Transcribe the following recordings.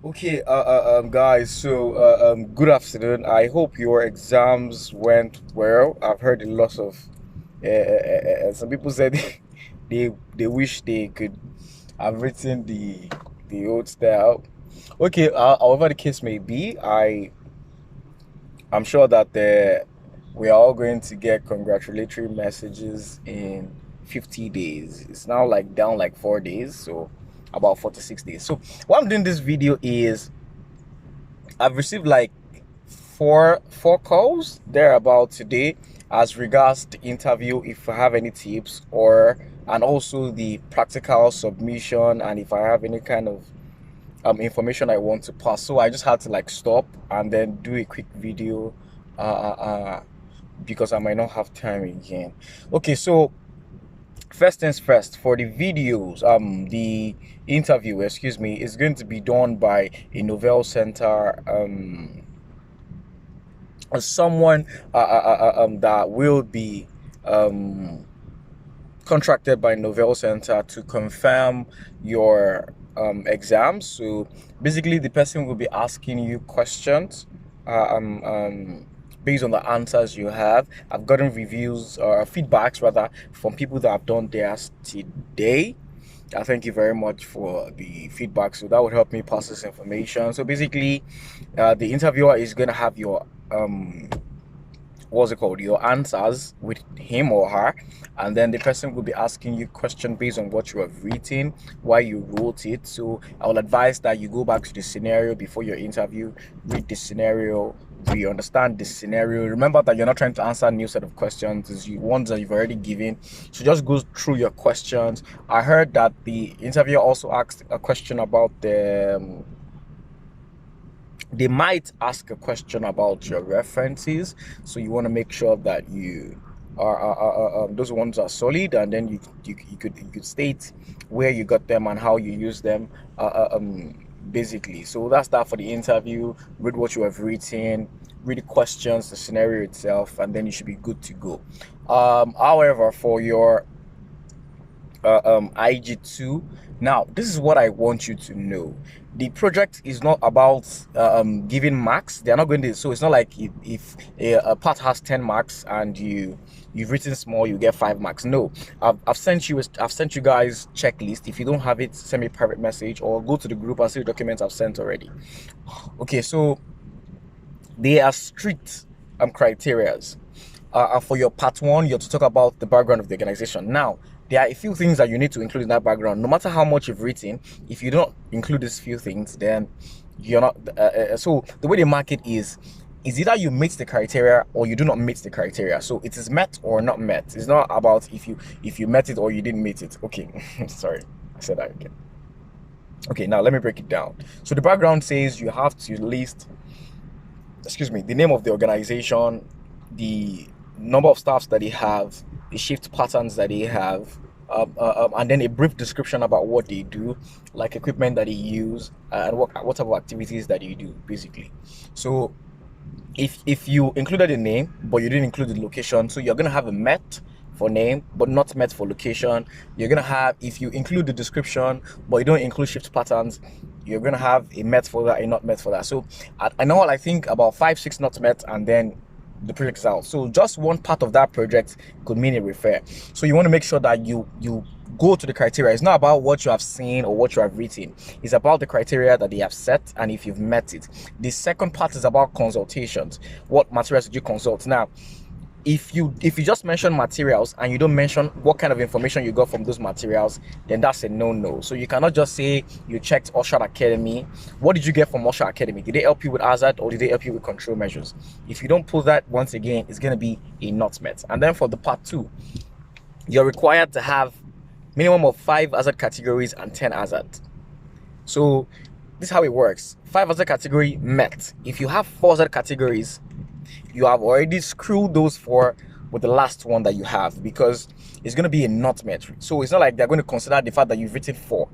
Okay, guys. So, good afternoon. I hope your exams went well. I've heard a lot of some people said they wish they could have written the old style. Okay, however the case may be, I'm sure that we are all going to get congratulatory messages in 50 days. It's now like down like 4 days, so about 46 days. So, what I'm doing this video is I've received like four calls there about today as regards the interview, if I have any tips, or and also the practical submission, and if I have any kind of information I want to pass. So I just had to like stop and then do a quick video because I might not have time again. Okay, so first things first, for the videos, the interview, excuse me, is going to be done by a Novell Center someone that will be contracted by Novell Center to confirm your exams. So basically, the person will be asking you questions based on the answers you have. I've gotten reviews or feedbacks rather from people that have done theirs today. I thank you very much for the feedback. So that would help me pass this information. So basically, the interviewer is going to have your what's it called, your answers with him or her, and then the person will be asking you question based on what you have written, why you wrote it. So I will advise that you go back to the scenario before your interview, read the scenario, we understand the scenario. Remember that you're not trying to answer a new set of questions, it's you ones that you've already given. So just go through your questions. I heard that the interviewer also asked a question about they might ask a question about your references, so you want to make sure that you are those ones are solid, and then you could state where you got them and how you use them basically. So that's that for the interview. Read what you have written, read the questions, the scenario itself, and then you should be good to go. However, for your IG2. Now, this is what I want you to know. The project is not about giving marks. They're not going to. So it's not like if a part has 10 marks and you've written small, you get 5 marks. No, I've sent you guys checklist. If you don't have it, send me a private message or go to the group and see the documents I've sent already. Okay, so they are strict criterias. For your part 1, you have to talk about the background of the organization. Now, there are a few things that you need to include in that background. No matter how much you've written, if you don't include these few things, then you're not. So the way they mark it is either you meet the criteria or you do not meet the criteria. So it is met or not met. It's not about if you met it or you didn't meet it. Okay, sorry, I said that again. Okay, now let me break it down. So the background says you have to list, excuse me, the name of the organization, the number of staffs that they have, the shift patterns that they have, and then a brief description about what they do, like equipment that they use, and what type of activities that you do, basically. So if you included a name but you didn't include the location, so you're gonna have a met for name but not met for location. You're gonna have, if you include the description but you don't include shift patterns, you're gonna have a met for that, a not met for that. So I know, I think about 5-6 not met, and then the project is out. So just one part of that project could mean a refer. So you want to make sure that you go to the criteria. It's not about what you have seen or what you have written. It's about the criteria that they have set and if you've met it. The second part is about consultations. What materials did you consult? Now, if you just mention materials and you don't mention what kind of information you got from those materials, then that's a no-no. So you cannot just say you checked Usher Academy. What did you get from Usher Academy? Did they help you with hazard or did they help you with control measures? If you don't pull that, once again, it's going to be a not met. And then for the part 2, you're required to have minimum of 5 hazard categories and 10 hazard. So this is how it works. 5 hazard category met. If you have 4 hazard categories, you have already screwed those 4 with the last one that you have, because it's going to be a not met. So it's not like they're going to consider the fact that you've written 4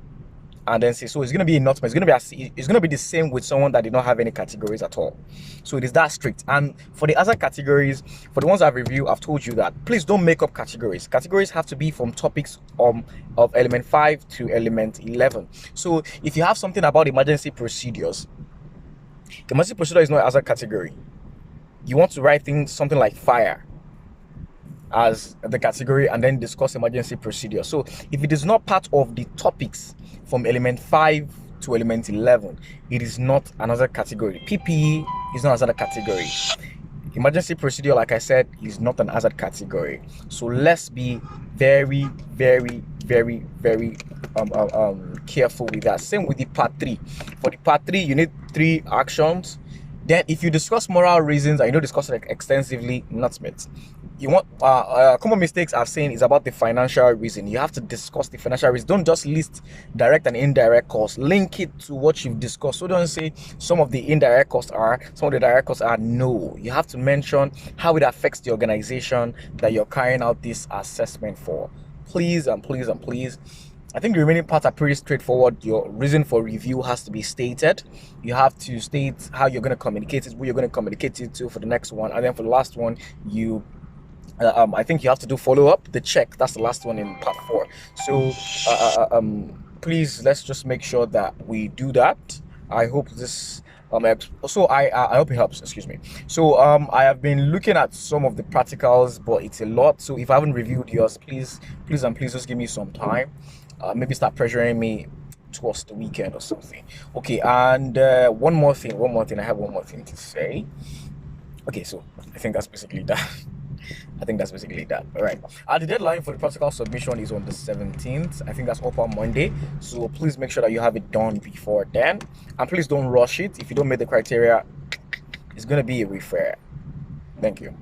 and then say, so it's going to be not, it's going to be it's going to be the same with someone that did not have any categories at all. So it is that strict. And for the other categories, for the ones I've reviewed, I've told you that please don't make up categories. Categories have to be from topics of element 5 to element 11. So if you have something about emergency procedures, emergency procedure is not as a category. You want to write things something like fire as the category and then discuss emergency procedure. So if it is not part of the topics from element 5 to element 11, it is not another category. PPE is not another category. Emergency procedure, like I said, is not an hazard category. So let's be very, very, very, very careful with that. Same with the part 3. For the part 3, you need 3 actions. Then if you discuss moral reasons and you don't discuss it extensively, not met. You want common mistakes I've seen is about the financial reason. You have to discuss the financial reason. Don't just list direct and indirect costs. Link it to what you've discussed. So don't say some of the indirect costs are, some of the direct costs are. No, you have to mention how it affects the organization that you're carrying out this assessment for. Please and please and please. I think the remaining parts are pretty straightforward. Your reason for review has to be stated. You have to state how you're going to communicate it, who you're going to communicate it to for the next one, and then for the last one, you I think you have to do follow-up, the check. That's the last one in part 4. So please, let's just make sure that we do that. I hope this helps. So I hope it helps. Excuse me. So I have been looking at some of the practicals, but it's a lot. So if I haven't reviewed yours, please just give me some time. Maybe start pressuring me towards the weekend or something. Okay, and one more thing. I have one more thing to say. Okay, so I think that's basically that. All right. The deadline for the practical submission is on the 17th. I think that's upon Monday. So please make sure that you have it done before then. And please don't rush it. If you don't meet the criteria, it's going to be a refer. Thank you.